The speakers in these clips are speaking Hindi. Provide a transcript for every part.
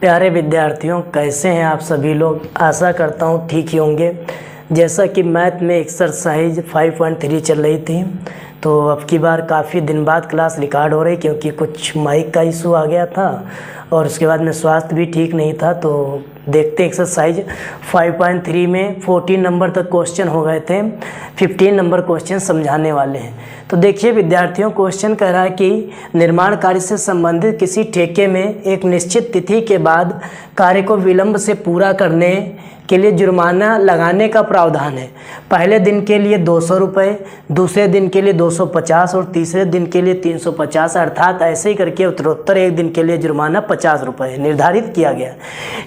प्यारे विद्यार्थियों, कैसे हैं आप सभी लोग। आशा करता हूँ ठीक ही होंगे। जैसा कि मैथ में एक्सरसाइज 5.3 चल रही थी, तो अब की बार काफ़ी दिन बाद क्लास रिकॉर्ड हो रही, क्योंकि कुछ माइक का इशू आ गया था और उसके बाद में स्वास्थ्य भी ठीक नहीं था। तो देखते एक्सरसाइज 5.3 में 14 नंबर तक क्वेश्चन हो गए थे, 15 नंबर क्वेश्चन समझाने वाले हैं। तो देखिए विद्यार्थियों, क्वेश्चन कह रहा है कि निर्माण कार्य से संबंधित किसी ठेके में एक निश्चित तिथि के बाद कार्य को विलंब से पूरा करने के लिए जुर्माना लगाने का प्रावधान है। पहले दिन के लिए 200 रुपये, दूसरे दिन के लिए 250 और तीसरे दिन के लिए 350, अर्थात ऐसे ही करके उत्तरोत्तर एक दिन के लिए जुर्माना 50 रुपये निर्धारित किया गया।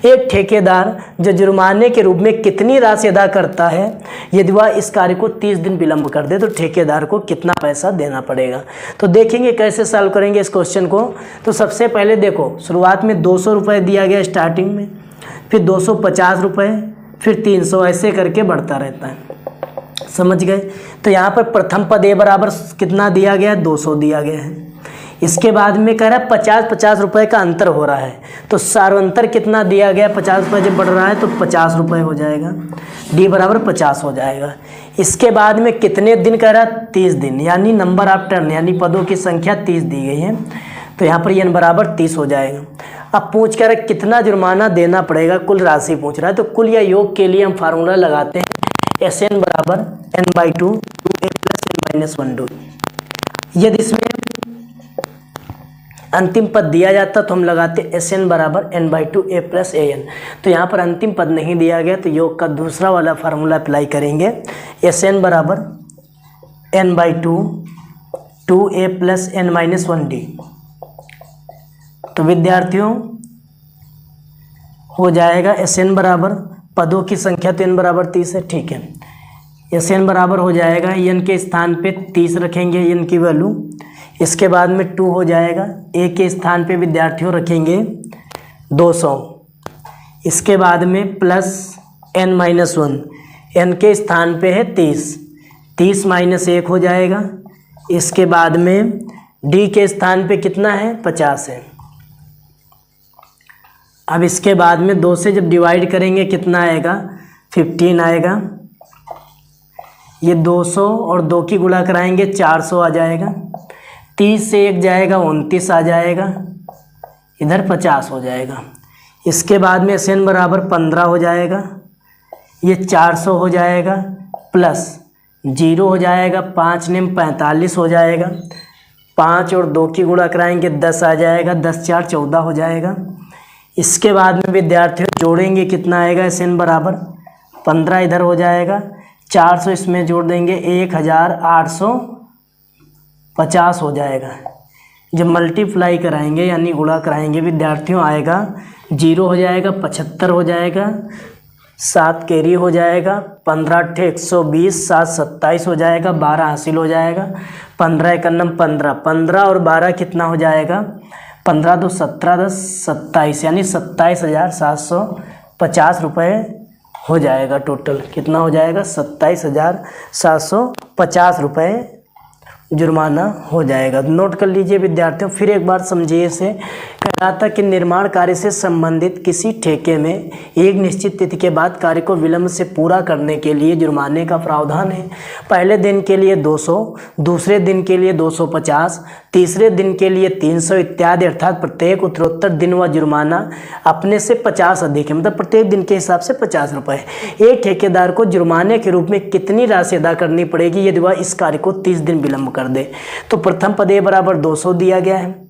एक ठेकेदार जो जुर्माने के रूप में कितनी राशि अदा करता है यदि वह इस कार्य को 30 दिन विलंब कर दे, तो ठेकेदार को कितना पैसा देना पड़ेगा। तो देखेंगे कैसे सॉल्व करेंगे इस क्वेश्चन को। तो सबसे पहले देखो, शुरुआत में 200 रुपये दिया गया स्टार्टिंग में, फिर 250 रुपये, फिर 300, ऐसे करके बढ़ता रहता है। समझ गए। तो यहाँ पर प्रथम पद ए बराबर कितना दिया गया है, 200 दिया गया है। इसके बाद में कह रहा है 50-50 रुपये का अंतर हो रहा है, तो सार्वंतर कितना दिया गया, 50 रुपये जब बढ़ रहा है तो 50 रुपये हो जाएगा, डी बराबर 50 हो जाएगा। इसके बाद में कितने दिन कह रहा है, 30 दिन, यानी नंबर ऑफ टर्न यानी पदों की संख्या 30 दी गई है, तो यहाँ पर n बराबर 30 हो जाएगा। अब पूछ कर कितना जुर्माना देना पड़ेगा, कुल राशि पूछ रहा है। तो कुल या योग के लिए हम फार्मूला लगाते हैं Sn बराबर n/2 a + n-1 यदि इसमें अंतिम पद दिया जाता तो हम लगाते Sn बराबर n/2 a + an। तो यहाँ पर अंतिम पद नहीं दिया गया, तो योग का दूसरा वाला फार्मूला अप्लाई करेंगे। Sn बराबर n/2 2a + n-1d। तो विद्यार्थियों हो जाएगा Sn बराबर, पदों की संख्या तो n बराबर 30 है, ठीक है। Sn बराबर हो जाएगा, n के स्थान पे 30 रखेंगे n की वैल्यू। इसके बाद में 2 हो जाएगा, a के स्थान पे विद्यार्थियों रखेंगे 200। इसके बाद में प्लस n-1, n के स्थान पे है 30, 30 - 1 हो जाएगा। इसके बाद में d के स्थान पे कितना है, 50 है। अब इसके बाद में 2 से जब डिवाइड करेंगे कितना आएगा, 15 आएगा। ये 200 और 2 की गुणा कराएंगे 400 आ जाएगा। 30 से 1 जाएगा 29 आ जाएगा, इधर 50 हो जाएगा। इसके बाद में Sn बराबर 15 हो जाएगा, ये 400 हो जाएगा, प्लस 0 हो जाएगा, 5 ने 45 हो जाएगा। 5 और 2 की गुणा कराएंगे 10 आ जाएगा, 10 4 14 हो जाएगा। इसके बाद में विद्यार्थियों जोड़ेंगे कितना आएगा, Sn बराबर 15 इधर हो जाएगा, 400 इसमें जोड़ देंगे 1850 हो जाएगा। जब मल्टीप्लाई कराएंगे यानी गुणा कराएंगे विद्यार्थियों आएगा 0 हो जाएगा, 75 हो जाएगा, 7 कैरी हो जाएगा, 15 × 120, 7 27 हो जाएगा, 12 हासिल हो जाएगा, 15 × 1 15, 15 और 12 कितना हो जाएगा, 15 × 2 17, 10 27, यानी 27,750 रुपये हो जाएगा। टोटल कितना हो जाएगा, 27,750 रुपये जुर्माना हो जाएगा। नोट कर लीजिए विद्यार्थियों, फिर एक बार समझिए इसे। कह रहा था कि निर्माण कार्य से संबंधित किसी ठेके में एक निश्चित तिथि के बाद कार्य को विलंब से पूरा करने के लिए जुर्माने का प्रावधान है। पहले दिन के लिए 200, दूसरे दिन के लिए 250, तीसरे दिन के लिए 300 इत्यादि, अर्थात प्रत्येक उत्तरोत्तर दिन व जुर्माना अपने से 50 अधिक है, मतलब प्रत्येक दिन के हिसाब से 50 रुपये। एक ठेकेदार को जुर्माने के रूप में कितनी राशि अदा करनी पड़ेगी यदि वह इस कार्य को 30 दिन विलंब कर दे। तो प्रथम पद ए बराबर 200 दिया गया है।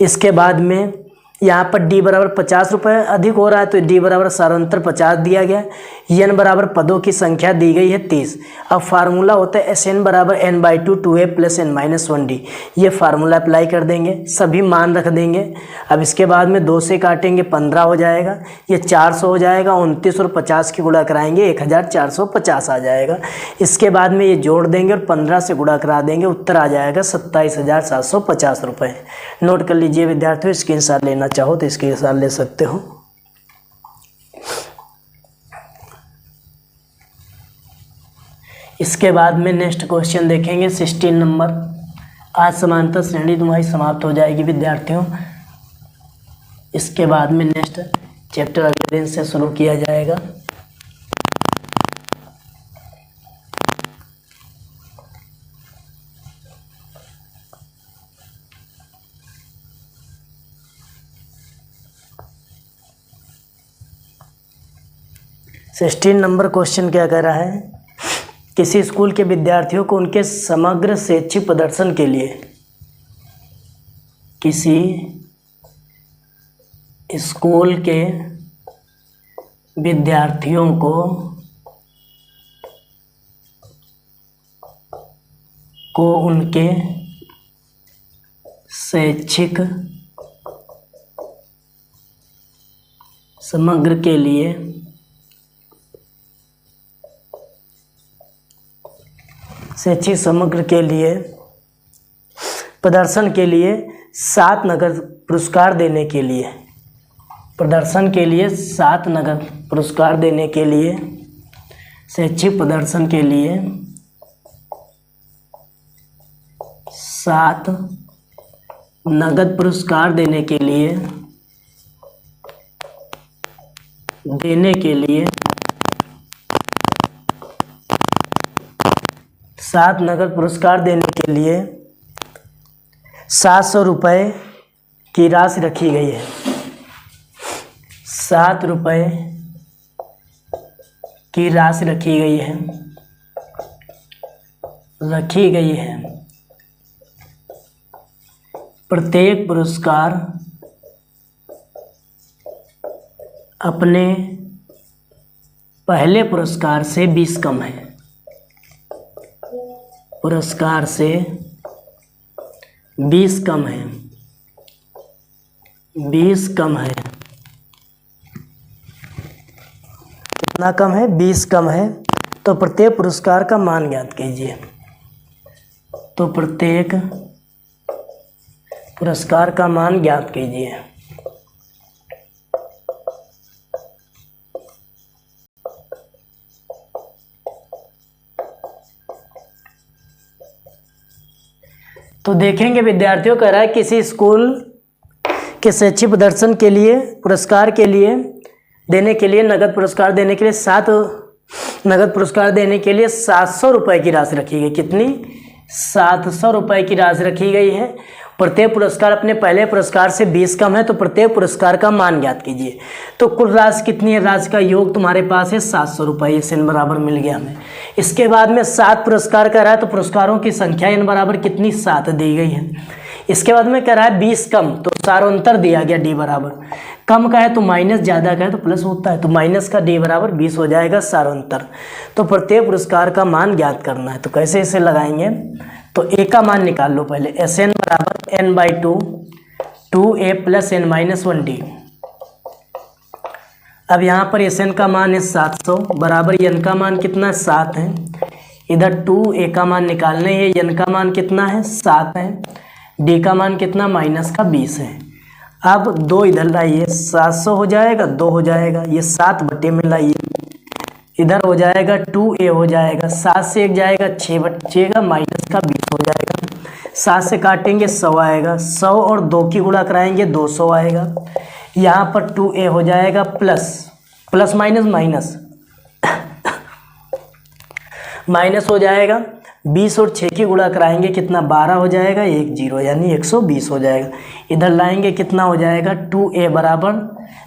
इसके बाद में यहाँ पर डी बराबर 50 रुपये अधिक हो रहा है, तो डी बराबर सारांतर 50 दिया गया। n बराबर पदों की संख्या दी गई है 30। अब फार्मूला होता है Sn बराबर n/2 2a + n-1d। ये फार्मूला अप्लाई कर देंगे, सभी मान रख देंगे। अब इसके बाद में 2 से काटेंगे 15 हो जाएगा, ये 400 हो जाएगा, 29 और 50 की गुणा कराएंगे 1450 आ जाएगा। इसके बाद में ये जोड़ देंगे और 15 से गुणा करा देंगे, उत्तर आ जाएगा 27,750 रुपये। नोट कर लीजिए विद्यार्थियों, स्क्रीनशॉट लेना चाहो तो इसके साथ ले सकते हो। इसके बाद में नेक्स्ट क्वेश्चन देखेंगे 16 नंबर। आज समांतर श्रेणी तुम्हारी समाप्त हो जाएगी विद्यार्थियों। इसके बाद में नेक्स्ट चैप्टर अगले दिन से शुरू किया जाएगा। सिक्सटीन नंबर क्वेश्चन क्या कह रहा है, किसी स्कूल के विद्यार्थियों को उनके समग्र शैक्षिक प्रदर्शन के लिए किसी स्कूल के विद्यार्थियों को उनके शैक्षिक समग्र के लिए प्रदर्शन के लिए 7 नगद पुरस्कार देने के लिए, प्रदर्शन के लिए 7 नगद पुरस्कार देने के लिए, शैक्षिक प्रदर्शन के लिए 7 नगद पुरस्कार देने के लिए 7 नगद पुरस्कार देने के लिए 700 रुपये की राशि रखी गई है। 7 रुपये की राशि रखी गई है। प्रत्येक पुरस्कार अपने पहले पुरस्कार से 20 कम है। पुरस्कार से 20 कम है। 20 कम है। कितना कम है? 20 कम है। तो प्रत्येक पुरस्कार का मान ज्ञात कीजिए। तो प्रत्येक पुरस्कार का मान ज्ञात कीजिए। तो देखेंगे विद्यार्थियों, कह रहा है किसी स्कूल के शैक्षिक प्रदर्शन के लिए पुरस्कार के लिए देने के लिए नगद पुरस्कार देने के लिए 7 नगद पुरस्कार देने के लिए 700 रुपये की राशि रखी गई। कितनी? 700 रुपये की राशि रखी गई है। प्रत्येक पुरस्कार अपने पहले पुरस्कार से 20 कम है। तो प्रत्येक पुरस्कार का मान ज्ञात कीजिए। तो कुल राशि कितनी है? राशि का योग तुम्हारे पास है 700 रुपये। एन बराबर मिल गया हमें। इसके बाद में 7 पुरस्कार कह रहा है, तो पुरस्कारों की संख्या एन बराबर कितनी? 7 दी गई है। इसके बाद में कह रहा है 20 कम, तो सारोंतर दिया गया डी बराबर। कम का है तो माइनस, ज़्यादा का है तो प्लस होता है। तो माइनस का डी बराबर 20 हो जाएगा सारोंतर। तो प्रत्येक पुरस्कार का मान ज्ञात करना है। तो कैसे इसे लगाएंगे? तो ए का मान निकाल लो पहले। एस एन बराबर N by 2 a plus N minus 1d। अब यहाँ पर एस एन का मान है 700 बराबर एन का मान कितना है? 7 है। इधर 2a का मान निकालने है। एन का मान कितना है? 7 है। डी का मान कितना? माइनस का 20 है। अब 2 इधर लाइए, 700 हो जाएगा, 2 हो जाएगा, ये 7 बटे में लाइए, इधर हो जाएगा 2a हो जाएगा, 7 से 1 जाएगा, 6 बचेगा, माइनस का 20 हो जाएगा। 7 से काटेंगे 100 आएगा, 100 और 2 की गुणा कराएंगे 200 आएगा। यहाँ पर 2a हो जाएगा प्लस माइनस माइनस माइनस हो जाएगा। 20 और 6 की गुणा कराएंगे कितना? 12 हो जाएगा, 1 0 यानी 120 हो जाएगा। इधर लाएंगे कितना हो जाएगा? 2a बराबर,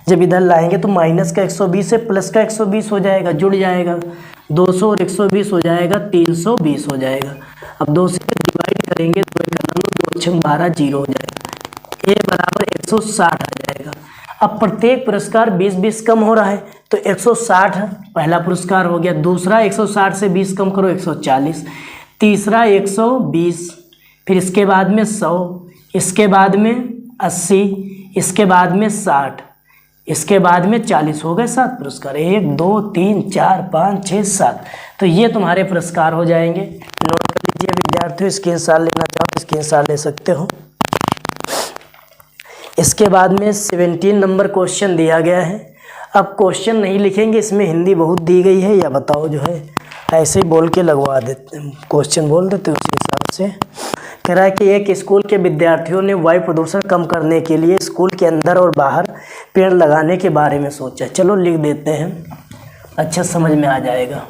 जब इधर लाएंगे तो माइनस का 120 है, प्लस का 120 हो जाएगा, जुड़ जाएगा। 200 और 120 हो जाएगा, 320 हो जाएगा। अब 2 से डिवाइड करेंगे तो 2 12 0 हो जाएगा। a बराबर 160 आ जाएगा। अब प्रत्येक पुरस्कार 20-20 कम हो रहा है, तो 160 पहला पुरस्कार हो गया। दूसरा 160 से 20 कम करो 140, तीसरा 120, फिर इसके बाद में 100, इसके बाद में 80, इसके बाद में 60, इसके बाद में 40 हो गए 7 पुरस्कार। 1 2 3 4 5 6 7। तो ये तुम्हारे पुरस्कार हो जाएंगे। नोट कर लीजिए विद्यार्थियों, स्क्रीनशॉट लेना चाहो स्क्रीनशॉट ले सकते हो। इसके बाद में 17 नंबर क्वेश्चन दिया गया है। अब क्वेश्चन नहीं लिखेंगे, इसमें हिंदी बहुत दी गई है, या बताओ जो है ऐसे ही बोल के लगवा देते, क्वेश्चन बोल देते उसी हिसाब से कह रहा है कि एक स्कूल के विद्यार्थियों ने वायु प्रदूषण कम करने के लिए स्कूल के अंदर और बाहर पेड़ लगाने के बारे में सोचा। चलो लिख देते हैं, अच्छा समझ में आ जाएगा।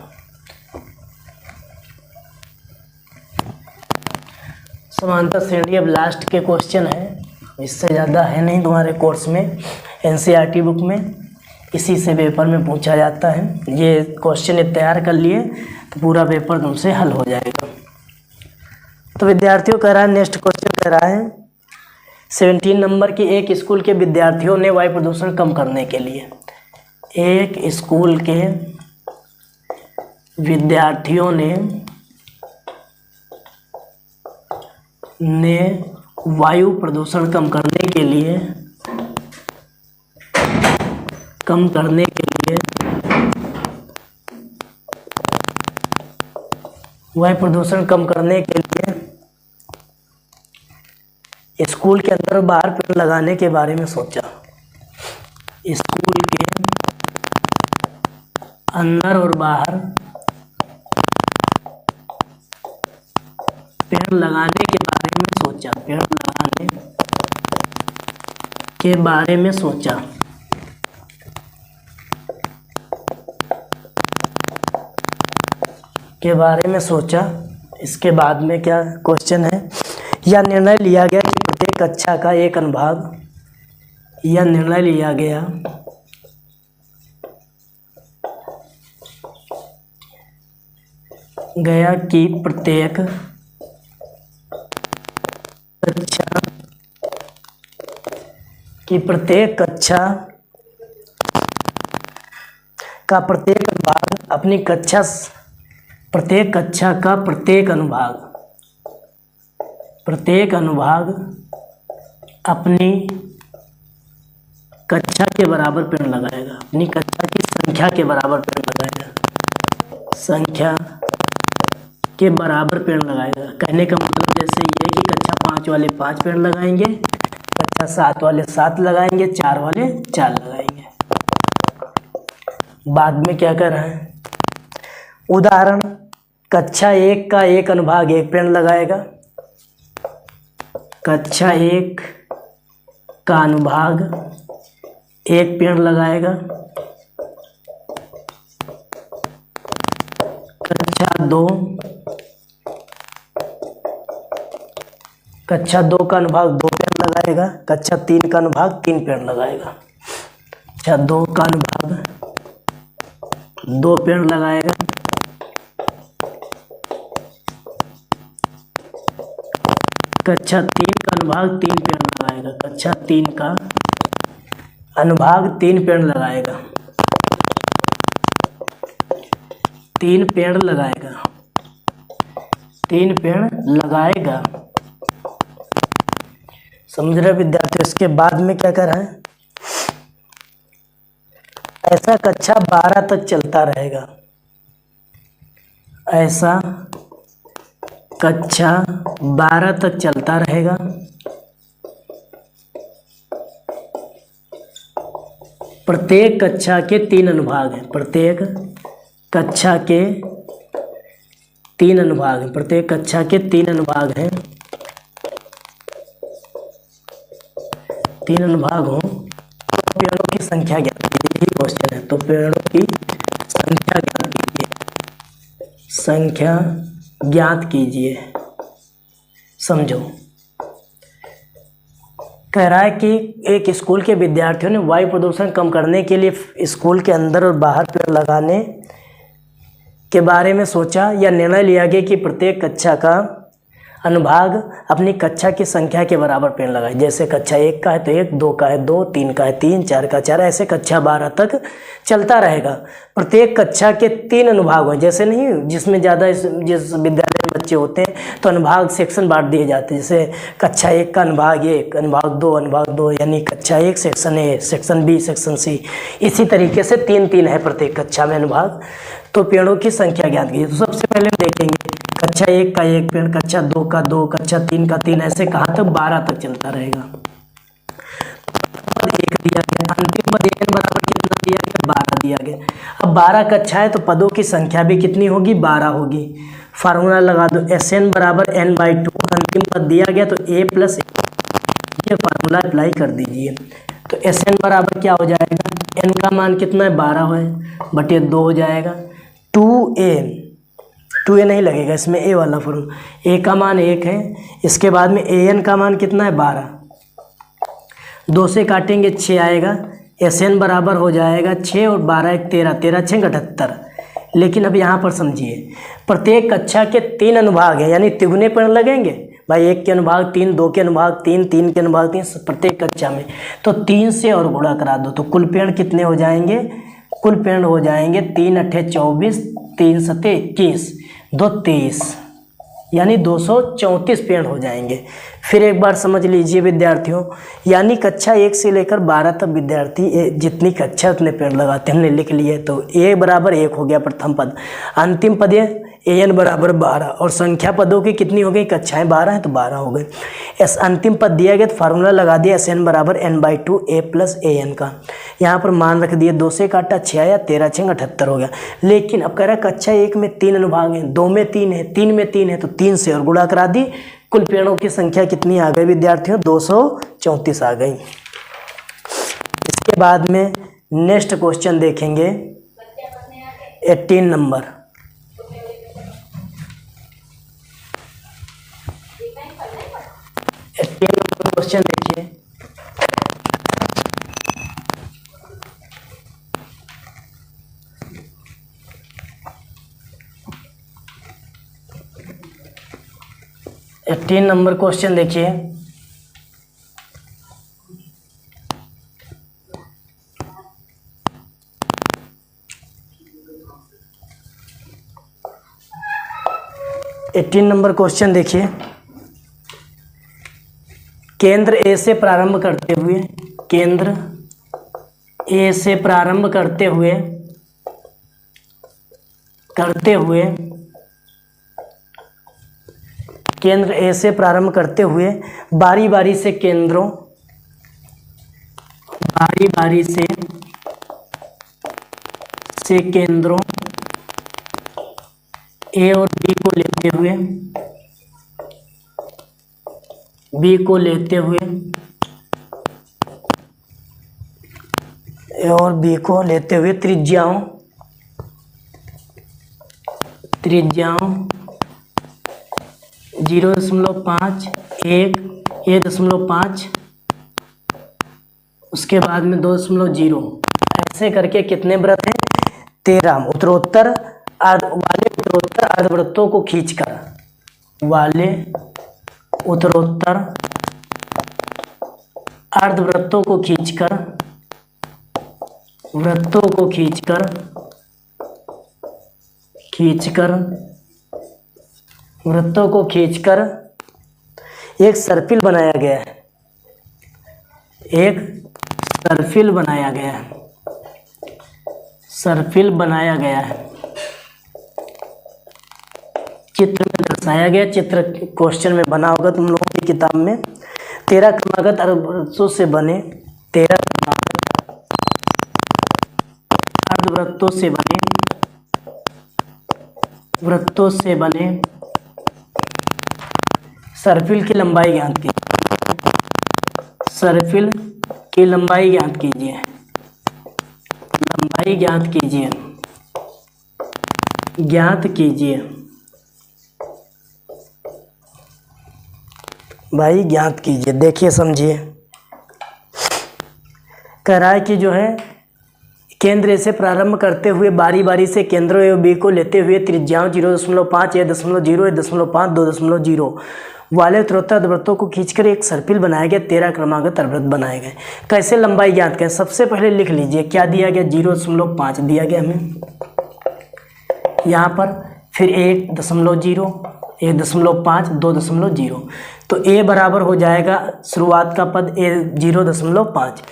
समांतर श्रेणी अब लास्ट के क्वेश्चन है, इससे ज़्यादा है नहीं तुम्हारे कोर्स में, एनसीईआरटी बुक में इसी से पेपर में पूछा जाता है। ये क्वेश्चन तैयार कर लिए तो पूरा पेपर तुमसे हल हो जाएगा। तो विद्यार्थियों कह रहा है, नेक्स्ट क्वेश्चन कह रहा है 17 नंबर की, एक स्कूल के विद्यार्थियों ने वायु प्रदूषण कम करने के लिए, एक स्कूल के विद्यार्थियों ने वायु प्रदूषण कम करने के लिए वायु प्रदूषण कम करने के लिए स्कूल के अंदर और बाहर पेड़ लगाने के बारे में सोचा। स्कूल के अंदर और बाहर पेड़ लगाने के बारे में सोचा। पेड़ लगाने के बारे में सोचा। के बारे में सोचा। इसके बाद में क्या क्वेश्चन है, यह निर्णय लिया गया कि प्रत्येक कक्षा का एक अनुभाग, यह निर्णय लिया गया कि प्रत्येक कक्षा का प्रत्येक अनुभाग अपनी कक्षा, प्रत्येक कक्षा का प्रत्येक अनुभाग अपनी कक्षा के बराबर पेड़ लगाएगा। अपनी कक्षा की संख्या के बराबर पेड़ लगाएगा। संख्या के बराबर पेड़ लगाएगा। कहने का मतलब जैसे ये कि कक्षा 5 वाले 5 पेड़ लगाएंगे, कक्षा 7 वाले 7 लगाएंगे, 4 वाले 4 लगाएंगे। बाद में क्या कर रहे हैं, उदाहरण, कक्षा 1 का एक अनुभाग 1 पेड़ लगाएगा। कक्षा 1 का अनुभाग 1 पेड़ लगाएगा। कक्षा 2 का अनुभाग 2 पेड़ लगाएगा। कक्षा 3 का अनुभाग 3 पेड़ लगाएगा। कक्षा 2 का अनुभाग 2 पेड़ लगाएगा। कक्षा 3 का अनुभाग 3 पेड़ लगाएगा। कक्षा 3 का अनुभाग 3 पेड़ लगाएगा। 3 पेड़ लगाएगा। 3 पेड़ लगाएगा। समझ रहे विद्यार्थी। इसके बाद में क्या कर रहा है, ऐसा कक्षा 12 तक चलता रहेगा। ऐसा कक्षा 12 तक चलता रहेगा। प्रत्येक कक्षा के 3 अनुभाग हैं। प्रत्येक कक्षा के 3 अनुभाग हैं। प्रत्येक कक्षा के 3 अनुभाग हैं। 3 अनुभाग हों तो पेड़ों की संख्या ज्ञात कीजिए। यही क्वेश्चन है। तो पेड़ों की संख्या ज्ञात कीजिए। संख्या ज्ञात कीजिए। समझो। कह रहा है कि एक स्कूल के विद्यार्थियों ने वायु प्रदूषण कम करने के लिए स्कूल के अंदर और बाहर पेड़ लगाने के बारे में सोचा। या निर्णय लिया गया कि प्रत्येक कक्षा का अनुभाग अपनी कक्षा की संख्या के बराबर पेड़ लगाए। जैसे कक्षा 1 का है तो 1, 2 का है 2, 3 का है 3, 4 का 4, ऐसे कक्षा 12 तक चलता रहेगा। प्रत्येक कक्षा के 3 अनुभाग हैं। जैसे नहीं, जिसमें ज़्यादा जिस विद्यालय में बच्चे होते हैं तो अनुभाग सेक्शन बांट दिए जाते हैं। जैसे कक्षा 1 का अनुभाग 1, अनुभाग 2, यानी कक्षा 1 section A, section B, section C. इसी तरीके से 3-3 है प्रत्येक कक्षा में अनुभाग। तो पेड़ों की संख्या ज्ञात कीजिए। तो सबसे पहले हम देखेंगे कक्षा 1 का 1 पेड़, कक्षा 2 का 2, कक्षा 3 का 3, ऐसे कहाँ तक 12 तक चलता रहेगा। पद 1 दिया गया, अंतिम पद n बराबर कितना दिया गया, 12 दिया गया। अब 12 कक्षा है तो पदों की संख्या भी कितनी होगी, 12 होगी। फार्मूला लगा दो, एस एन बराबर एन बाई टू, अंतिम पद दिया गया तो ए प्लस ये फार्मूला अप्लाई कर दीजिए। तो एस एन बराबर क्या हो जाएगा, एन का मान कितना है 12 है, बटे 2 हो जाएगा। 2a नहीं लगेगा इसमें, ए वाला फॉर्मूला, ए का मान 1 है, इसके बाद में ए एन का मान कितना है 12, 2 से काटेंगे 6 आएगा, एस एन बराबर हो जाएगा 6 और 12 एक 13, 13 6 78। लेकिन अब यहाँ पर समझिए, प्रत्येक कक्षा के 3 अनुभाग हैं, यानी तिगुने पेड़ लगेंगे भाई, 1 के अनुभाग 3, 2 के अनुभाग 3, 3 के अनुभाग 3 प्रत्येक कक्षा में, तो 3 से और गुणा करा दो तो कुल पेड़ कितने हो जाएंगे, कुल पेड़ हो जाएंगे 3 अट्ठे 24, 3 सत्ते 21, 2 23, यानी 234 पेड़ हो जाएंगे। फिर एक बार समझ लीजिए विद्यार्थियों, यानी कक्षा 1 से लेकर 12 तक विद्यार्थी जितनी कक्षा उतने पेड़ लगाते हैं, हमने लिख लिए। तो ए बराबर 1 हो गया प्रथम पद, अंतिम पद ए एन बराबर 12, और संख्या पदों की कितनी हो गई, कक्षाएं 12 हैं तो 12 हो गए। एस अंतिम पद दिया गया तो फार्मूला लगा दिया, एस एन बराबर N by two A plus A N का, यहाँ पर मान रख दिए, 2 से काटा 6 आया, 13 6 78 हो गया। लेकिन अब कह रहा है कक्षा 1 में 3 अनुभाग हैं, 2 में 3 है, 3 में 3 है, तो 3 से और गुणा करा दी, कुल पेड़ों की संख्या कितनी आ गई विद्यार्थियों, 234 आ गई। इसके बाद में नेक्स्ट क्वेश्चन देखेंगे 18 नंबर। 18 नंबर क्वेश्चन देखिए, नंबर क्वेश्चन देखिए, नंबर क्वेश्चन देखिए, केंद्र ए से प्रारंभ करते हुए, केंद्र ए से प्रारंभ करते हुए केंद्र ए से प्रारंभ करते हुए बारी बारी से केंद्रों ए और बी को लेते हुए ए और बी को लेते हुए त्रिज्याओं 0.5, 1, 1.5, उसके बाद में 2.0, ऐसे करके कितने वृत्त हैं, 13 उत्तरोत्तर अर्धवृत्तों को खींचकर, अर्धवृत्तों को खींचकर एक सर्पिल बनाया गया है, चित्र में दर्शाया गया, चित्र क्वेश्चन में बना होगा तुम लोगों की किताब में। 13 क्रमागत अर्धवृत्तों से बने, 13 क्रमागत अर्धवृत्तों से बने सर्पिल की लंबाई ज्ञात कीजिए। भाई ज्ञात कीजिए, देखिए समझिए, कह रहा है कि जो है केंद्र से प्रारंभ करते हुए बारी बारी से केंद्रों ए बी को लेते हुए त्रिज्याओं 0.5, 1.0, 1.5, 2.0 वाले उत्तरोत्तर अर्धवृत्तों को खींचकर एक सर्पिल बनाया गया, 13 क्रमागत अर्धवृत्त बनाए गए। कैसे लंबाई ज्ञात करें, सबसे पहले लिख लीजिए क्या दिया गया, 0.5 दिया गया हमें यहाँ पर, फिर 1.0, 1.5, 2.0, तो ए बराबर हो जाएगा शुरुआत का पद ए 0.5,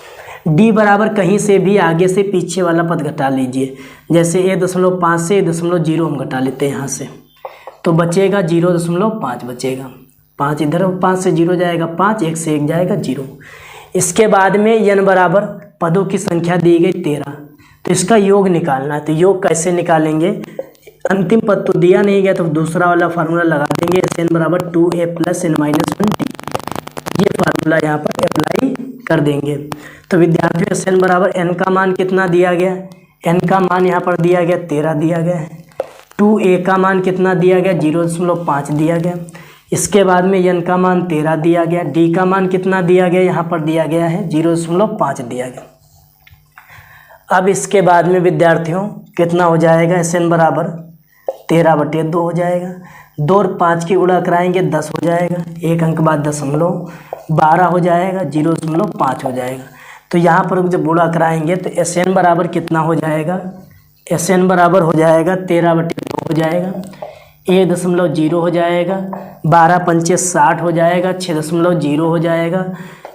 डी बराबर कहीं से भी आगे से पीछे वाला पद घटा लीजिए, जैसे 1.5 से 1.0 हम घटा लेते हैं यहाँ से, तो बचेगा 0.5 बचेगा, 5 इधर 5 से 0 जाएगा 5, 1 से 1 जाएगा 0। इसके बाद में n बराबर पदों की संख्या दी गई 13, तो इसका योग निकालना है। तो योग कैसे निकालेंगे, अंतिम पद तो दिया नहीं गया, तो दूसरा वाला फार्मूला लगा देंगे, Sn बराबर 2a plus n minus 1d। ये फार्मूला यहाँ पर अप्लाई कर देंगे। तो विद्यार्थियों Sn बराबर n का मान कितना दिया गया, n का मान यहाँ पर दिया गया 13 दिया गया है। 2a का मान कितना दिया गया, 0.5 दिया गया। इसके बाद में n का मान 13 दिया गया, d का मान कितना दिया गया, यहाँ पर दिया गया है 0.5 दिया गया। अब इसके बाद में विद्यार्थियों कितना हो जाएगा, Sn बराबर 13/2 हो जाएगा। 2 और 5 की गुणा कराएंगे 10 हो जाएगा, एक अंक बाद दशमलव 12 हो जाएगा, 0.5 हो जाएगा। तो यहाँ पर जब गुणा कराएंगे तो Sn बराबर कितना हो जाएगा, Sn बराबर हो जाएगा 13/2 हो जाएगा, 1.0 हो जाएगा, 12 पंचे 60 हो जाएगा, 6.0 हो जाएगा।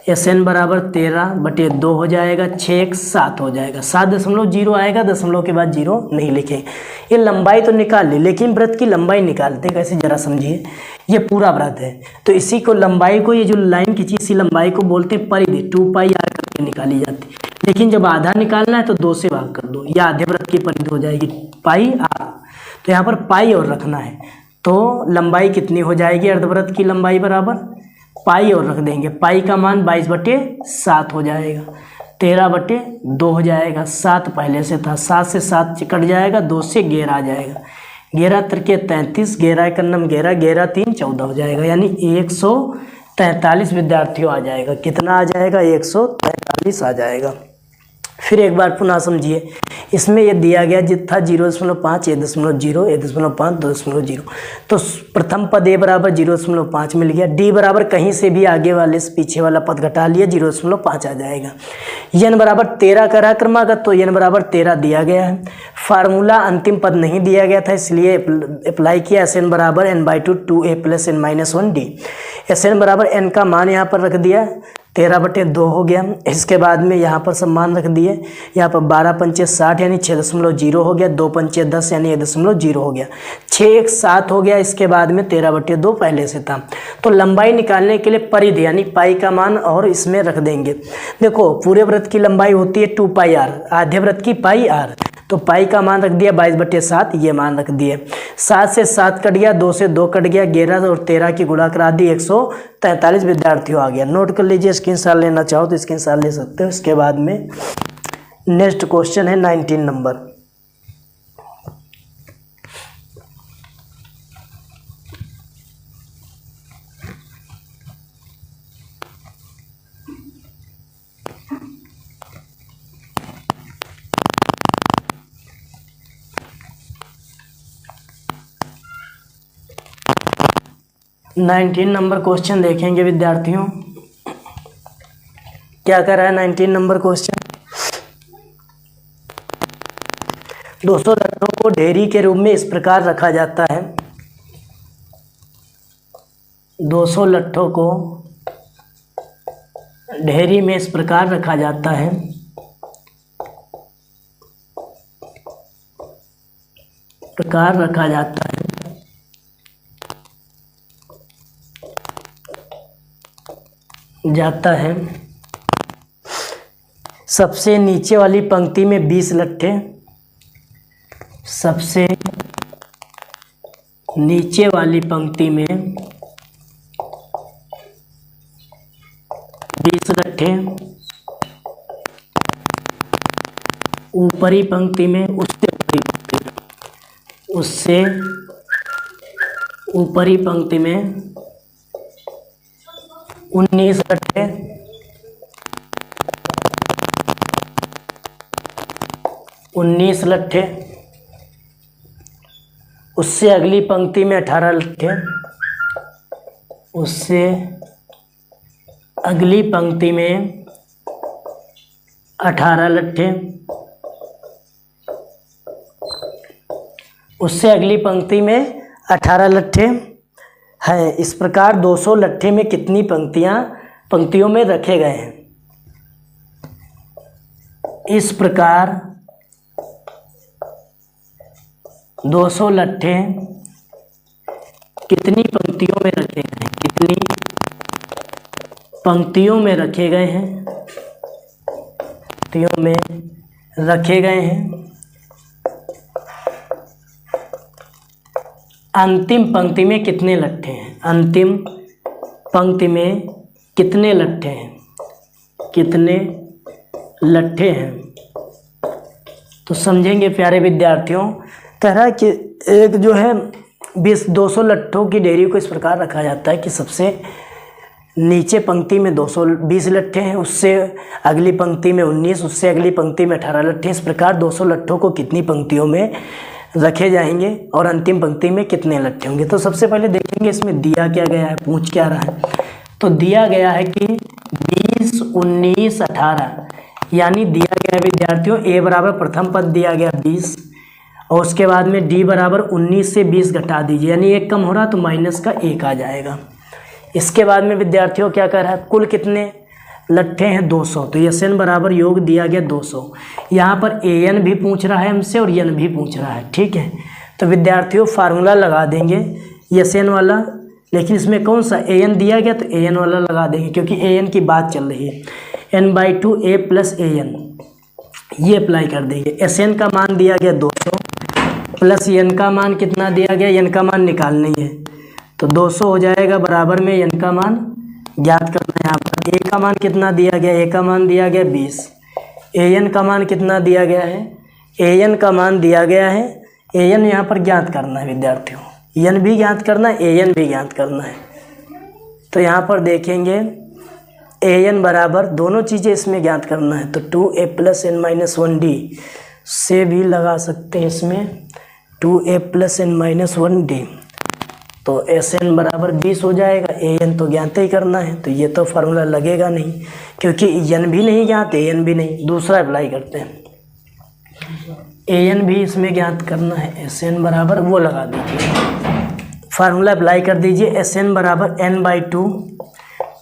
Sn बराबर 13/2 हो जाएगा, 6 7 हो जाएगा, 7.0 आएगा, दशमलव के बाद 0 नहीं लिखेंगे। ये लंबाई तो निकाल ली, लेकिन वृत्त की लंबाई निकालते कैसे जरा समझिए। ये पूरा वृत्त है, तो इसी को लंबाई को, ये जो लाइन खींची इसी लंबाई को बोलते हैं परिधि, 2πr करके निकाली जाती है। लेकिन जब आधा निकालना है तो 2 से भाग कर दो, या आधे वृत्त की परिधि हो जाएगी πr। तो यहाँ पर पाई और रखना है, तो लंबाई कितनी हो जाएगी, अर्धवृत्त की लंबाई बराबर पाई और रख देंगे। पाई का मान 22/7 हो जाएगा, 13/2 हो जाएगा। 7 पहले से था, 7 से 7 कट जाएगा, 2 से 11 आ जाएगा, 11 त्रिके 33, 11 एक नम 11, 11 3 14 हो जाएगा, यानी 143 विद्यार्थियों आ जाएगा। कितना आ जाएगा, 143 आ जाएगा। फिर एक बार पुनः समझिए, इसमें ये दिया गया जितना 0.5, 1.0, 1.5, 2.0। तो प्रथम पद a बराबर 0.5 मिल गया, d बराबर कहीं से भी आगे वाले से पीछे वाला पद घटा लिया, 0.5 आ जाएगा। n बराबर 13 करा क्रमागत, तो n बराबर 13 दिया गया है। फार्मूला अंतिम पद नहीं दिया गया था, इसलिए अप्लाई किया। Sn बराबर n/2 2a plus n minus 1d। Sn बराबर n का मान यहाँ पर रख दिया, 13/2 हो गया। इसके बाद में यहाँ पर सब मान रख दिए, यहाँ पर 12 पंचे 60 यानी 6.0 हो गया, 2 पंचे 10 यानी 1.0 हो गया, 6 1 7 हो गया। इसके बाद में 13/2 पहले से था। तो लंबाई निकालने के लिए परिधि यानी पाई का मान और इसमें रख देंगे। देखो पूरे वृत्त की लंबाई होती है 2πr, आधे वृत्त की πr, तो पाई का मान रख दिया 22/7, ये मान रख दिए। 7 से 7 कट गया, 2 से 2 कट गया, 11 और 13 की गुणा करा दी, 143 विद्यार्थियों आ गया। नोट कर लीजिए, स्क्रीनशॉट लेना चाहो तो स्क्रीनशॉट ले सकते हो। इसके बाद में नेक्स्ट क्वेश्चन है 19 नंबर। नाइनटीन नंबर क्वेश्चन देखेंगे विद्यार्थियों, क्या कर रहा है 19 नंबर क्वेश्चन। 200 लट्ठों को ढेरी के रूप में इस प्रकार रखा जाता है। 200 लट्ठों को ढेरी में इस प्रकार रखा जाता है। प्रकार रखा जाता है। सबसे नीचे वाली पंक्ति में 20 लट्ठे, सबसे नीचे वाली पंक्ति में 20 लट्ठे, ऊपरी पंक्ति में उससे ऊपरी पंक्ति में 19 लट्ठे, उससे अगली पंक्ति में 18 लट्ठे, उससे अगली पंक्ति में 18 लट्ठे, उससे अगली पंक्ति में 18 लट्ठे हैं। इस प्रकार 200 लट्ठे में कितनी पंक्तियों में रखे गए हैं। इस प्रकार 200 लट्ठे कितनी पंक्तियों में रखे गए हैं, कितनी पंक्तियों में रखे गए हैं, पंक्तियों में रखे गए हैं। अंतिम पंक्ति में कितने लट्ठे हैं, अंतिम पंक्ति में कितने लट्ठे हैं, कितने लट्ठे हैं। तो समझेंगे प्यारे विद्यार्थियों, तरह कि एक जो है 200 लट्ठों की डेयरी को इस प्रकार रखा जाता है कि सबसे नीचे पंक्ति में 220 लट्ठे हैं, उससे अगली पंक्ति में 19, उससे अगली पंक्ति में 18 लट्ठे। इस प्रकार 200 लट्ठों को कितनी पंक्तियों में रखे जाएंगे और अंतिम पंक्ति में कितने लट्ठे होंगे। तो सबसे पहले देखेंगे इसमें दिया क्या गया है, पूछ क्या रहा है। तो दिया गया है कि 20, 19, 18, यानी दिया गया है विद्यार्थियों ए बराबर प्रथम पद दिया गया 20 और उसके बाद में डी बराबर 19 से 20 घटा दीजिए, यानी एक कम हो रहा तो माइनस का 1 आ जाएगा। इसके बाद में विद्यार्थियों क्या कर रहा है, कुल कितने लट्ठे हैं 200, तो एस एन बराबर योग दिया गया 200। यहाँ पर ए एन भी पूछ रहा है हमसे और एन भी पूछ रहा है, ठीक है। तो विद्यार्थियों फार्मूला लगा देंगे एस एन वाला, लेकिन इसमें कौन सा ए एन दिया गया तो ए एन वाला लगा देंगे क्योंकि ए एन की बात चल रही है। n/2 a plus A N ये अप्लाई कर देंगे। एस एन का मान दिया गया 200 प्लस एन का मान कितना दिया गया, एन का मान निकालना ही है तो 200 हो जाएगा बराबर में एन का मान ज्ञात करना है। यहाँ पर ए का मान कितना दिया गया, ए का मान दिया गया 20, ए एन का मान कितना दिया गया है, ए एन का मान दिया गया है, ए एन यहाँ पर ज्ञात करना है विद्यार्थियों, एन भी ज्ञात करना है, ए एन भी ज्ञात करना है। तो यहाँ पर देखेंगे ए एन बराबर दोनों चीज़ें इसमें ज्ञात करना है तो 2a plus n minus 1d से भी लगा सकते हैं इसमें 2a plus n minus 1d, तो एस एन बराबर 20 हो जाएगा। ए एन तो ज्ञात ही करना है तो ये तो फार्मूला लगेगा नहीं क्योंकि एन भी नहीं ज्ञात, ए एन भी नहीं। दूसरा अप्लाई करते हैं, ए एन भी इसमें ज्ञात करना है, एस एन बराबर वो लगा दीजिए, फार्मूला अप्लाई कर दीजिए। एस एन बराबर n/2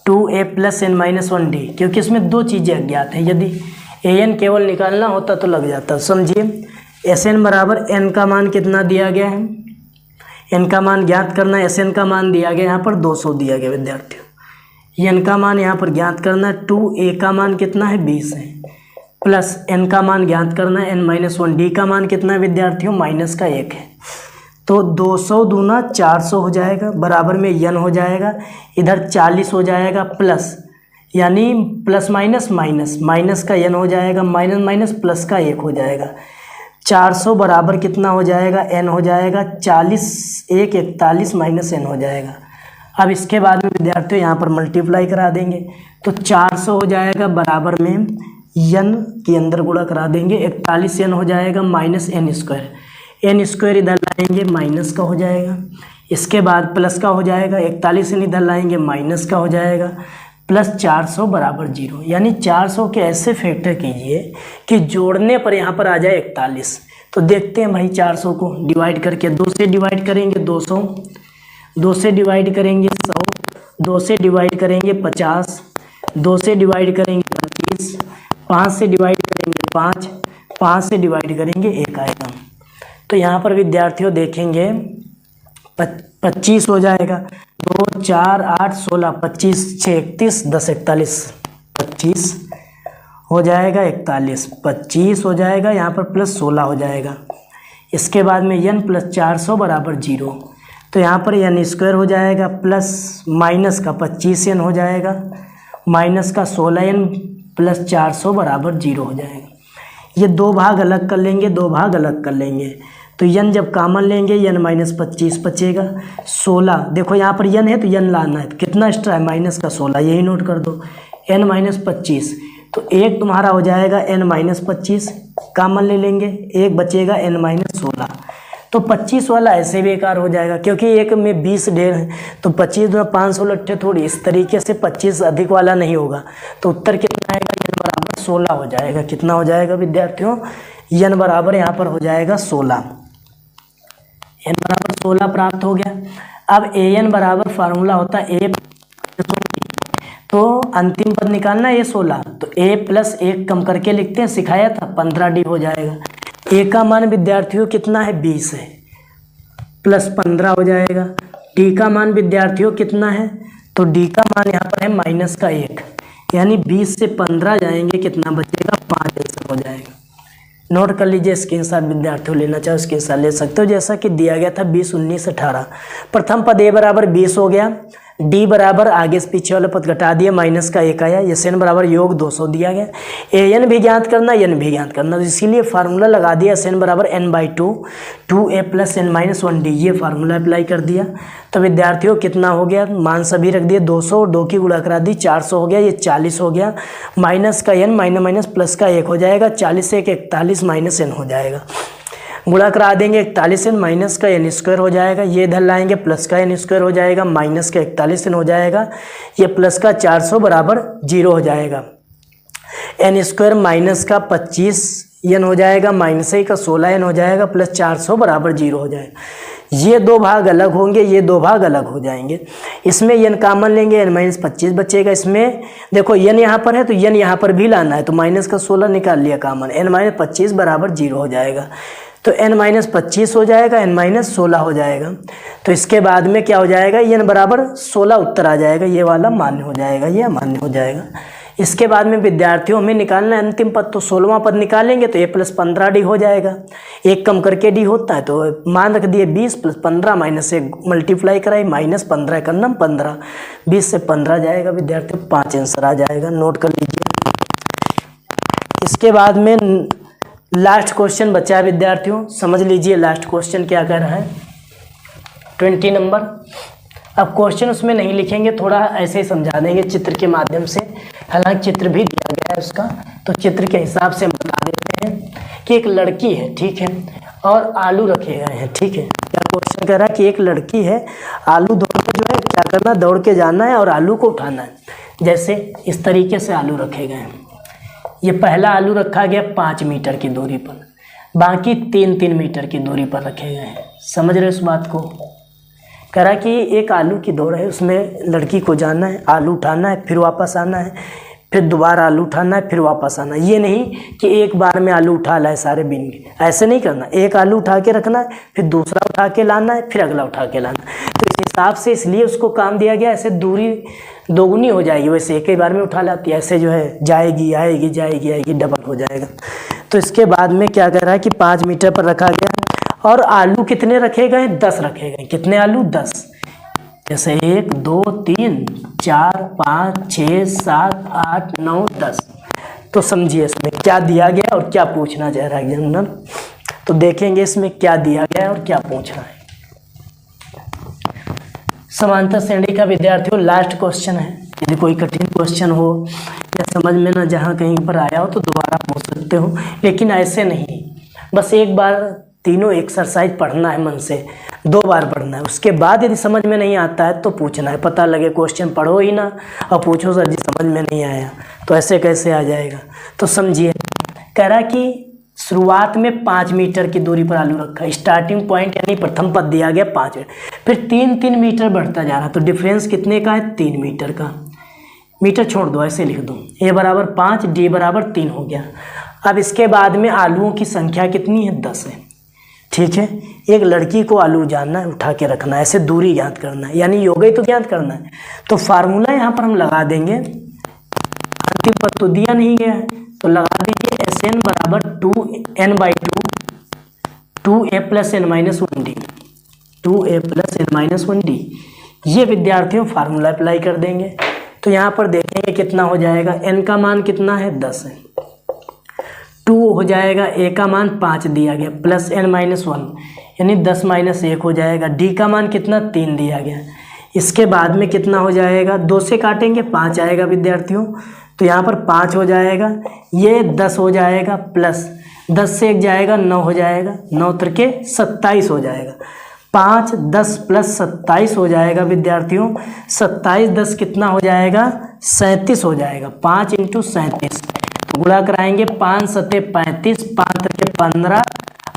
2a plus n minus 1d, क्योंकि इसमें दो चीज़ें अज्ञात हैं, यदि ए एन केवल निकालना होता तो लग जाता। समझिए एस एन बराबर n का मान कितना दिया गया है, n का मान ज्ञात करना है। एस एन का मान दिया गया यहाँ पर 200 दिया गया विद्यार्थियों, n का मान यहाँ पर ज्ञात करना है 2a का मान कितना है 20 है, प्लस n का मान ज्ञात करना है n माइनस 1d का मान कितना है विद्यार्थियों माइनस का 1 है। तो 200 दूना 400 हो जाएगा बराबर में n हो जाएगा, इधर 40 हो जाएगा प्लस, यानी प्लस माइनस माइनस, माइनस का n हो जाएगा, माइनस माइनस प्लस का 1 हो जाएगा। 400 बराबर कितना हो जाएगा, n हो जाएगा 40, 1 41 माइनस n हो जाएगा। अब इसके बाद में विद्यार्थियों यहाँ पर मल्टीप्लाई करा देंगे तो 400 हो जाएगा बराबर में n के अंदर गुणा करा देंगे, 41 n हो जाएगा minus n square, n square इधर लाएंगे माइनस का हो जाएगा, इसके बाद प्लस का हो जाएगा, 41 n इधर लाएंगे माइनस का हो जाएगा, प्लस 400 बराबर 0, यानी 400 के ऐसे फैक्टर कीजिए कि जोड़ने पर यहाँ पर आ जाए 41। तो देखते हैं भाई 400 को डिवाइड करके, 2 से डिवाइड करेंगे 200, 2 से डिवाइड करेंगे 100, 2 से डिवाइड करेंगे 50, 2 से डिवाइड करेंगे 25, 5 से डिवाइड करेंगे 5, 5 से डिवाइड करेंगे 1 आएगा। तो यहाँ पर विद्यार्थियों देखेंगे 25 हो जाएगा, 2 4 8 16, 25 6 31, 10 41, 25 हो जाएगा 41, 25 हो जाएगा यहाँ पर प्लस 16 हो जाएगा। इसके बाद में n प्लस 400 बराबर 0, तो यहाँ पर n स्क्वायर हो जाएगा प्लस माइनस का 25n हो जाएगा, माइनस का 16n प्लस 400 बराबर 0 हो जाएगा। ये दो भाग अलग कर लेंगे, दो भाग अलग कर लेंगे तो n जब कॉमन लेंगे n माइनस 25 बचेगा, 16 देखो यहाँ पर n है तो n लाना है, कितना एक्स्ट्रा है माइनस का 16, यही नोट कर दो, n माइनस 25, तो एक तुम्हारा हो जाएगा n माइनस 25, कॉमन ले लेंगे, एक बचेगा n माइनस 16। तो 25 वाला ऐसे बेकार हो जाएगा क्योंकि एक में 20 ढेर है तो 25 दूना 500 लट्ठे थोड़ी, इस तरीके से 25 अधिक वाला नहीं होगा। तो उत्तर कितना आएगा, n बराबर 16 हो जाएगा। कितना हो जाएगा विद्यार्थियों, n बराबर यहाँ पर हो जाएगा 16, n बराबर 16 प्राप्त हो गया। अब ए एन बराबर फार्मूला होता है a, तो अंतिम पद निकालना है 16, तो a प्लस 1 कम करके लिखते हैं, सिखाया था 15d हो जाएगा। a का मान विद्यार्थियों कितना है 20 है, प्लस 15 हो जाएगा। d का मान विद्यार्थियों कितना है, तो d का मान यहाँ पर है माइनस का 1, यानी 20 से 15 जाएंगे कितना बचेगा 5 आंसर हो जाएगा। नोट कर लीजिए, स्क्रीनशॉट विद्यार्थियों लेना चाहो स्क्रीनशॉट ले सकते हो। जैसा कि दिया गया था 20, 19, 18। प्रथम पद ए बराबर 20 हो गया, डी बराबर आगे से पीछे वाला पद घटा दिया, माइनस का 1 आया, एस एन बराबर योग 200 दिया गया। ए एन भी ज्ञात करना, एन भी ज्ञात करना, तो इसीलिए फार्मूला लगा दिया एस एन बराबर n/2 2a + n-1d, ये फार्मूला अप्लाई कर दिया। तो विद्यार्थियों कितना हो गया, मान सभी रख दिए, 200 2 की गुणा करा दी, 400 हो गया, ये 40 हो गया, माइनस का n माइनस प्लस का 1 हो जाएगा, 40 से 1 41 माइनस n हो जाएगा, गुणा करा देंगे 41 n माइनस का n स्क्वायर हो जाएगा, ये इधर लाएंगे प्लस का n स्क्वायर हो जाएगा, माइनस का 41 n हो जाएगा, ये प्लस का 400 बराबर 0 हो जाएगा, n स्क्वायर माइनस का 25 n हो जाएगा, माइनस का 16 n हो जाएगा, प्लस 400 बराबर 0 हो जाएगा। ये दो भाग अलग होंगे, ये दो भाग अलग हो जाएंगे। इसमें n कॉमन लेंगे, n-25 बचेगा। इसमें देखो n यहाँ पर है तो n यहाँ पर भी लाना है, तो माइनस का 16 निकाल लिया कॉमन, n-25 बराबर 0 हो जाएगा, तो n-25 हो जाएगा, n-16 हो जाएगा। तो इसके बाद में क्या हो जाएगा, n बराबर 16 उत्तर आ जाएगा, ये वाला मान्य हो जाएगा, ये अमान्य हो जाएगा। इसके बाद में विद्यार्थियों हमें निकालना है अंतिम पद, तो 16वां पद निकालेंगे तो a + 15d हो जाएगा, एक कम करके d होता है, तो मान रख दिए 20 + 15 माइनस 1 मल्टीप्लाई कराई, -15 का नाम 15, 20 से 15 जाएगा विद्यार्थियों, 5 आंसर आ जाएगा, नोट कर लीजिए। इसके बाद में लास्ट क्वेश्चन बचा है विद्यार्थियों, समझ लीजिए लास्ट क्वेश्चन क्या कह रहा है, 20 नंबर। अब क्वेश्चन उसमें नहीं लिखेंगे, थोड़ा ऐसे ही समझा देंगे चित्र के माध्यम से, हालांकि चित्र भी दिया गया है उसका, तो चित्र के हिसाब से हम बता देते हैं कि एक लड़की है, ठीक है, और आलू रखे गए हैं, ठीक है। क्या क्वेश्चन कह रहा है कि एक लड़की है, आलू दौड़ के जो है क्या करना, दौड़ के जाना है और आलू को उठाना है। जैसे इस तरीके से आलू रखे गए हैं, ये पहला आलू रखा गया 5 मीटर की दूरी पर, बाकी 3-3 मीटर की दूरी पर रखे गए हैं। समझ रहे इस बात को, कह रहा कि एक आलू की दौड़ है, उसमें लड़की को जाना है, आलू उठाना है, फिर वापस आना है, फिर दोबारा आलू उठाना है, फिर वापस आना है। ये नहीं कि एक बार में आलू उठा लाए सारे बिन के, ऐसे नहीं करना, एक आलू उठा के रखना है, फिर दूसरा उठा के लाना है, फिर अगला उठा के लाना है। तो इस हिसाब से इसलिए उसको काम दिया गया, ऐसे दूरी दोगुनी हो जाएगी, वैसे एक ही बार में उठा लाती है, ऐसे जो है जाएगी आएगी जाएगी आएगी, डबल हो जाएगा। तो इसके बाद में क्या कह रहा है कि 5 मीटर पर रखा गया और आलू कितने रखे गए, 10 रखे गए। कितने आलू, 10। जैसे 1 2 3 4 5 6 7 8 9 10। तो समझिए इसमें क्या दिया गया और क्या पूछना चाह रहा है एग्जामिनर, तो देखेंगे इसमें क्या दिया गया और क्या पूछ रहा है। समांतर श्रेणी का विद्यार्थियों लास्ट क्वेश्चन है, यदि कोई कठिन क्वेश्चन हो या समझ में ना जहाँ कहीं पर आया हो तो दोबारा पूछ सकते हो, लेकिन ऐसे नहीं, बस एक बार तीनों एक्सरसाइज पढ़ना है मन से, 2 बार पढ़ना है, उसके बाद यदि समझ में नहीं आता है तो पूछना है। पता लगे क्वेश्चन पढ़ो ही ना और पूछो सर जी समझ में नहीं आया, तो ऐसे कैसे आ जाएगा। तो समझिए, कह रहा कि शुरुआत में 5 मीटर की दूरी पर आलू रखा, स्टार्टिंग पॉइंट यानी प्रथम पद दिया गया 5 मीटर, फिर 3-3 मीटर बढ़ता जा रहा, तो डिफरेंस कितने का है, 3 मीटर का। मीटर छोड़ दो, ऐसे लिख दो, a बराबर 5 d बराबर 3 हो गया। अब इसके बाद में आलूओं की संख्या कितनी है, 10 है, ठीक है। एक लड़की को आलू जानना है, उठा के रखना है, ऐसे दूरी ज्ञात करना है, यानी योग ही तो ज्ञात करना है। तो फार्मूला यहाँ पर हम लगा देंगे, अंतिम पद तो दिया नहीं गया है, तो लगा दीजिए Sn बराबर 2n/2 2a + n-1d 2a + n-1d। ये विद्यार्थियों फार्मूला अप्लाई कर देंगे, तो यहाँ पर देखेंगे कितना हो जाएगा, n का मान कितना है, 10 है, 2 हो जाएगा, a का मान 5 दिया गया, प्लस n-1 यानी 10 - 1 हो जाएगा, d का मान कितना 3 दिया गया। इसके बाद में कितना हो जाएगा, 2 से काटेंगे 5 आएगा विद्यार्थियों, तो यहाँ पर 5 हो जाएगा, ये 10 हो जाएगा, प्लस 10 से 1 जाएगा 9 हो जाएगा, 9 त्रिके 27 हो जाएगा, 5 10 + 27 हो जाएगा विद्यार्थियों, 27 10 कितना हो जाएगा, 37 हो जाएगा, 5 × 37, तो गुणा कराएंगे, 5 × 7 = 35, 5 × 15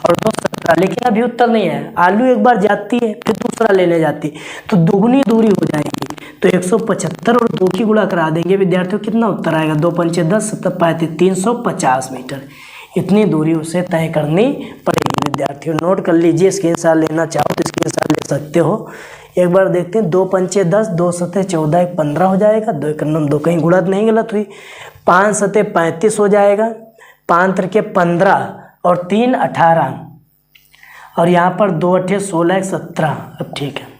और 2 17। लेकिन अभी उत्तर नहीं है, आलू एक बार जाती है फिर दूसरा लेने जाती, तो दुगनी दूरी हो जाएगी, तो 175 और 2 की गुणा करा देंगे विद्यार्थियों, कितना उत्तर आएगा, 2 × 5 = 10 7 × 35 350 मीटर। इतनी दूरी उसे तय करनी पड़ेगी विद्यार्थियों, नोट कर लीजिए, स्क्रीनशॉट लेना चाहो तो स्क्रीनशॉट ले सकते हो। एक बार देखते हैं, 2 × 5 = 10 2 × 7 = 14 1 15 हो जाएगा, 2 × 9 2, कहीं गुणा नहीं गलत हुई, 5 × 7 = 35 हो जाएगा, 5 × 3 = 15 और 3 18 और यहाँ पर 2 8 16 17। अब ठीक है,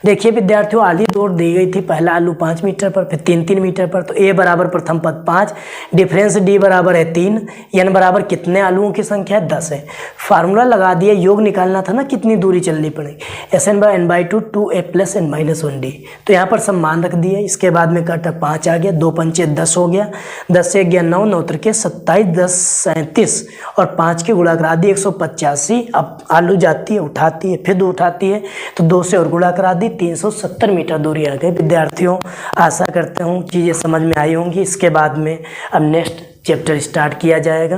देखिए विद्यार्थियों, आली दौड़ दी गई थी, पहला आलू 5 मीटर पर, फिर 3 मीटर पर। तो ए बराबर प्रथम पद 5, डिफरेंस डी बराबर है 3, एन बराबर कितने आलूओं की संख्या है 10 है। फार्मूला लगा दिया, योग निकालना था ना कितनी दूरी चलनी पड़ेगी। S N by N by 2 2a + n - 1d। तो यहाँ पर सब मान रख दिए। इसके बाद में कटा 5 आ गया, 2 पंचे 10 हो गया, 10 से 11 9 9 3 27 10 37 और 5 की गुणा करा दी 185। अब आलू जाती है, उठाती है, फिर 2 उठाती है, तो 2 से और गुणा करा दी, 370 मीटर दूरी आ गई। विद्यार्थियों, आशा करता हूँ चीज़ें समझ में आई होंगी। इसके बाद में अब नेक्स्ट चैप्टर स्टार्ट किया जाएगा।